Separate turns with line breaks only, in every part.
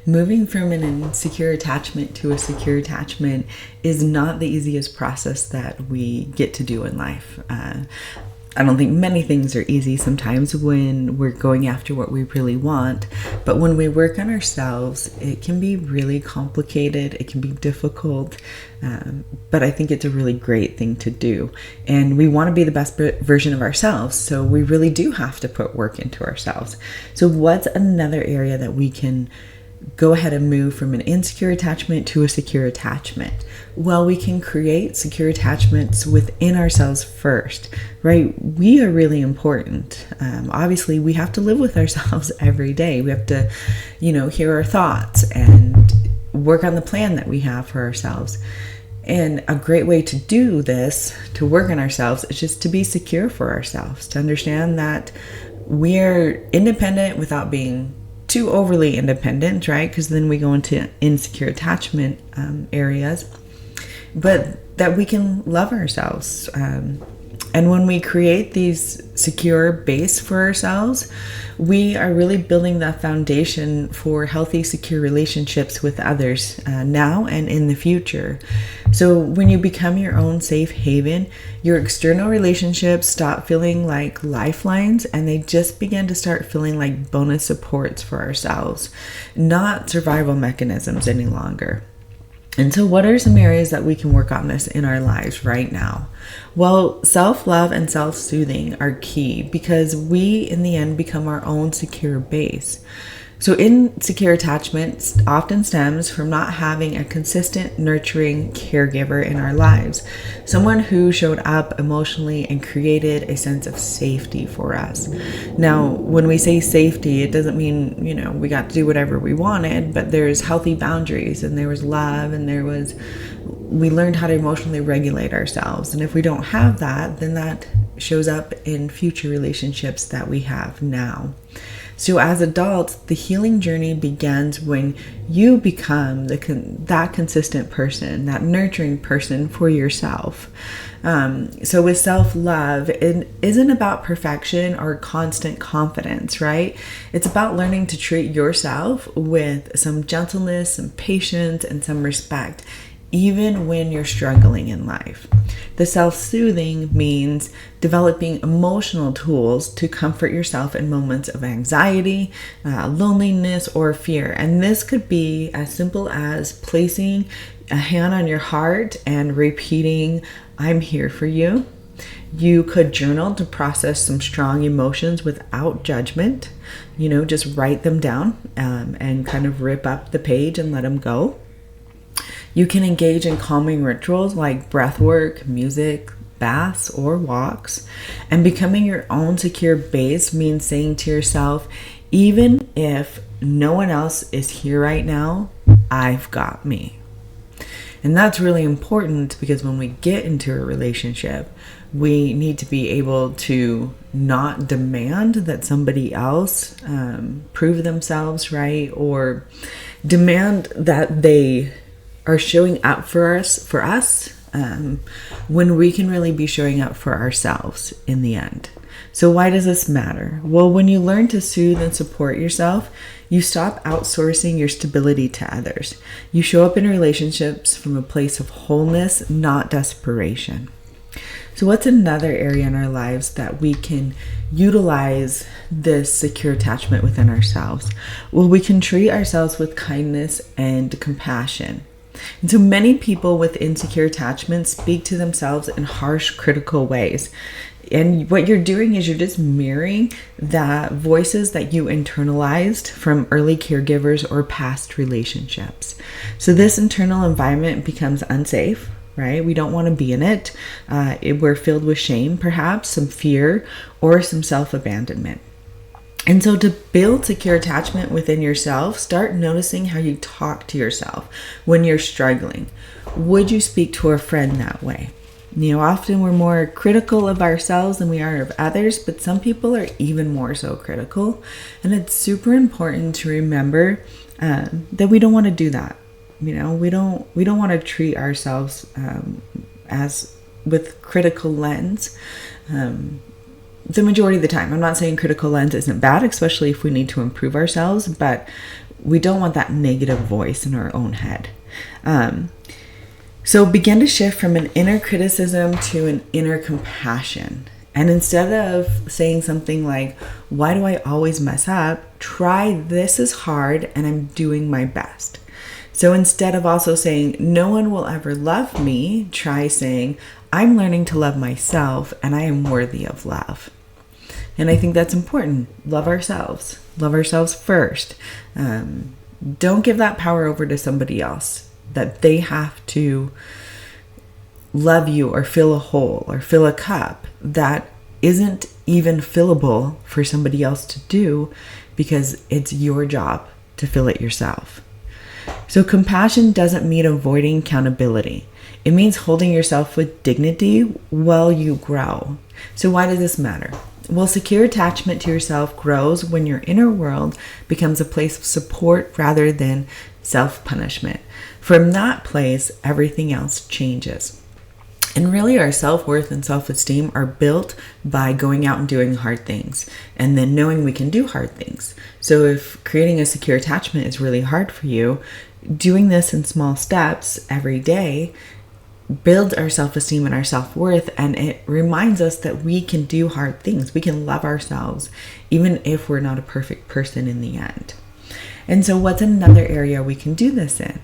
Moving from an insecure attachment to a secure attachment is not the easiest process that we get to do in life. I don't think many things are easy sometimes when we're going after what we really want, but when we work on ourselves, it can be really complicated, it can be difficult, but I think it's a really great thing to do. And we want to be the best version of ourselves, so we really do have to put work into ourselves. So what's another area that we can go ahead and move from an insecure attachment to a secure attachment? Well, we can create secure attachments within ourselves first, right? We are really important. Obviously, we have to live with ourselves every day. We have to, hear our thoughts and work on the plan that we have for ourselves. And a great way to do this, to work on ourselves, is just to be secure for ourselves, to understand that we're independent without being too overly independent, right? Because then we go into insecure attachment areas, but that we can love ourselves. And when we create these secure base for ourselves, we are really building the foundation for healthy, secure relationships with others now and in the future. So when you become your own safe haven, your external relationships stop feeling like lifelines and they just begin to start feeling like bonus supports for ourselves, not survival mechanisms any longer. And so what are some areas that we can work on this in our lives right now? Well, self-love and self-soothing are key because we, in the end, become our own secure base. So insecure attachment often stems from not having a consistent, nurturing caregiver in our lives. Someone who showed up emotionally and created a sense of safety for us. Now, when we say safety, it doesn't mean, we got to do whatever we wanted, but there's healthy boundaries and there was love and we learned how to emotionally regulate ourselves. And if we don't have that, then that shows up in future relationships that we have now. So as adults, the healing journey begins when you become that consistent person, that nurturing person for yourself. So with self-love, it isn't about perfection or constant confidence, right? It's about learning to treat yourself with some gentleness, some patience, and some respect, even when you're struggling in life. The self-soothing means developing emotional tools to comfort yourself in moments of anxiety, loneliness, or fear. And this could be as simple as placing a hand on your heart and repeating, "I'm here for you." You could journal to process some strong emotions without judgment. Just write them down and kind of rip up the page and let them go. You can engage in calming rituals like breath work, music, baths, or walks. And becoming your own secure base means saying to yourself, even if no one else is here right now, I've got me. And that's really important because when we get into a relationship, we need to be able to not demand that somebody else prove themselves, right? Or demand that they are showing up for us when we can really be showing up for ourselves in the end. So why does this matter? Well, when you learn to soothe and support yourself, you stop outsourcing your stability to others. You show up in relationships from a place of wholeness, not desperation. So what's another area in our lives that we can utilize this secure attachment within ourselves? Well, we can treat ourselves with kindness and compassion. And so many people with insecure attachments speak to themselves in harsh, critical ways. And what you're doing is you're just mirroring the voices that you internalized from early caregivers or past relationships. So this internal environment becomes unsafe, right? We don't want to be in it. We're filled with shame, perhaps, some fear, or some self-abandonment. And so to build secure attachment within yourself, start noticing how you talk to yourself when you're struggling. Would you speak to a friend that way? Often we're more critical of ourselves than we are of others, but some people are even more so critical. And it's super important to remember that we don't want to do that. We don't want to treat ourselves as with critical lens. The majority of the time. I'm not saying critical lens isn't bad, especially if we need to improve ourselves, but we don't want that negative voice in our own head. So begin to shift from an inner criticism to an inner compassion. And instead of saying something like, why do I always mess up? Try, this is hard and I'm doing my best. So instead of also saying, no one will ever love me, try saying, I'm learning to love myself and I am worthy of love. And I think that's important. Love ourselves. Love ourselves first. Don't give that power over to somebody else, that they have to love you or fill a hole or fill a cup that isn't even fillable for somebody else to do, because it's your job to fill it yourself. So compassion doesn't mean avoiding accountability. It means holding yourself with dignity while you grow. So why does this matter? Well, secure attachment to yourself grows when your inner world becomes a place of support rather than self-punishment. From that place, everything else changes. And really, our self-worth and self-esteem are built by going out and doing hard things and then knowing we can do hard things. So if creating a secure attachment is really hard for you, doing this in small steps every day builds our self-esteem and our self-worth, and it reminds us that we can do hard things. We can love ourselves even if we're not a perfect person in the end. And so what's another area we can do this in?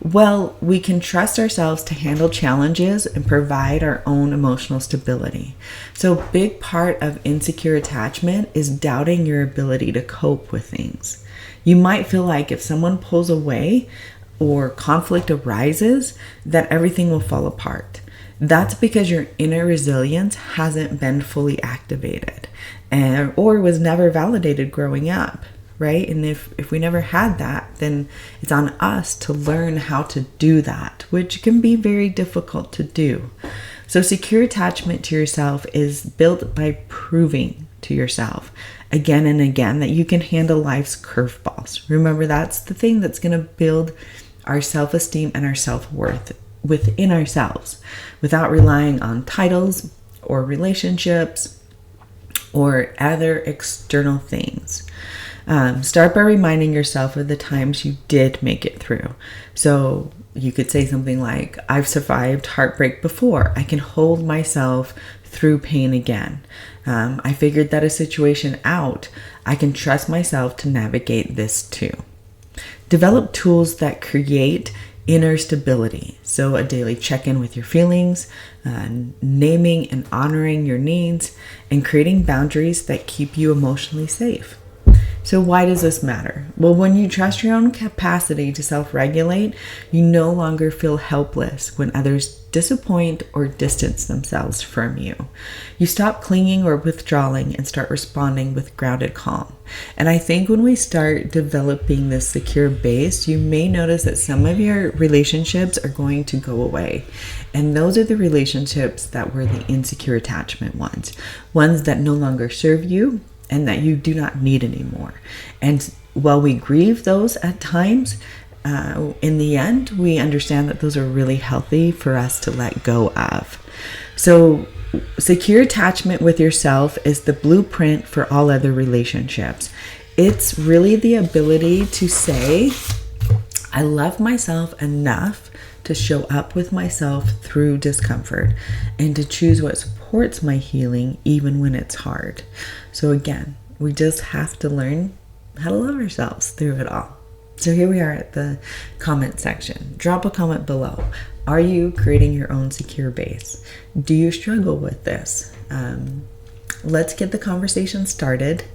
Well, we can trust ourselves to handle challenges and provide our own emotional stability. So a big part of insecure attachment is doubting your ability to cope with things. You might feel like if someone pulls away or conflict arises, that everything will fall apart. That's because your inner resilience hasn't been fully activated or was never validated growing up. Right? And if we never had that, then it's on us to learn how to do that, which can be very difficult to do. So secure attachment to yourself is built by proving to yourself again and again that you can handle life's curveballs. Remember, that's the thing that's going to build our self-esteem and our self-worth within ourselves without relying on titles or relationships or other external things. Start by reminding yourself of the times you did make it through. So you could say something like, I've survived heartbreak before. I can hold myself through pain again. I figured that a situation out. I can trust myself to navigate this too. Develop tools that create inner stability. So a daily check-in with your feelings, naming and honoring your needs, and creating boundaries that keep you emotionally safe. So why does this matter? Well, when you trust your own capacity to self-regulate, you no longer feel helpless when others disappoint or distance themselves from you. You stop clinging or withdrawing and start responding with grounded calm. And I think when we start developing this secure base, you may notice that some of your relationships are going to go away. And those are the relationships that were the insecure attachment ones that no longer serve you and that you do not need anymore. And while we grieve those at times, in the end, we understand that those are really healthy for us to let go of. So secure attachment with yourself is the blueprint for all other relationships. It's really the ability to say, I love myself enough to show up with myself through discomfort and to choose what supports my healing even when it's hard. So again, we just have to learn how to love ourselves through it all. So here we are at the comment section. Drop a comment below. Are you creating your own secure base? Do you struggle with this? Let's get the conversation started.